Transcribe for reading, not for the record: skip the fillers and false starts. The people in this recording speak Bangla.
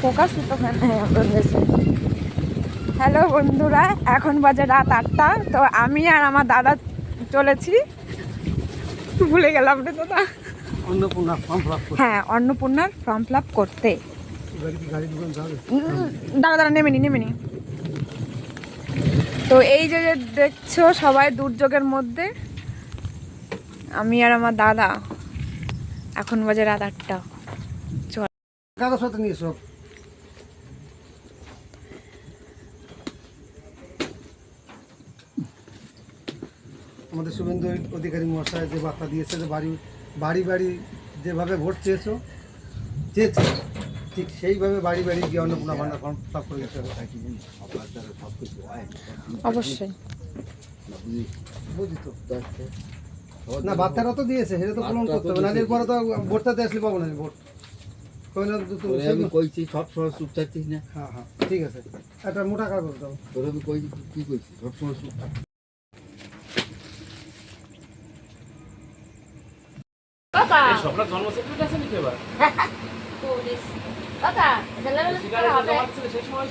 ফোকাস তো হ্যালো বন্ধুরা, এখন বাজে রাত 8টা। তো আমি আর আমার দাদা চলেছি, ভুলে গেলাম রে দাদা, হ্যাঁ অন্নপূর্ণার ফর্ম ফিল আপ করতে। দাঁড়া দাঁড়া, নেমে নি। তো এই যে দেখছো সবাই দুর্যোগের মধ্যে, আমি আর আমার দাদা, এখন বাজে রাত 8টা। চল কাগজপত্র নিয়ে সব আমাদের শুভেন্দু অধিকারী মহাশয় যে বার্তা দিয়েছে যে বাড়ি বাড়ি যেভাবে ভোট চেয়েছে ঠিক সেইভাবে বাড়ি গিয়ে অন্নপূর্ণা ভান্ডার ফর্ম ফিল আপ করে দিতে হবে। অবশ্যই বুঝি তো না, বার্তাটা তো দিয়েছে, সেটা তো পূরণ করতে হবে, না এরপরে তো ভোটটাতে আসলে পাবো না ভোট। আমি কইছি সব সময় চুপ থাকতিস না। হ্যাঁ হ্যাঁ ঠিক আছে, একটা মোটা কাগজ দাও। তোর আমি কই কি কইছি সব সময় চুপ থাক। সবটা জন্ম সার্টিফিকেট আছে নাকি এবার? পুলিশ দাদা, ছেলেবেলা সিগারেট জমা ছিল সেই সময়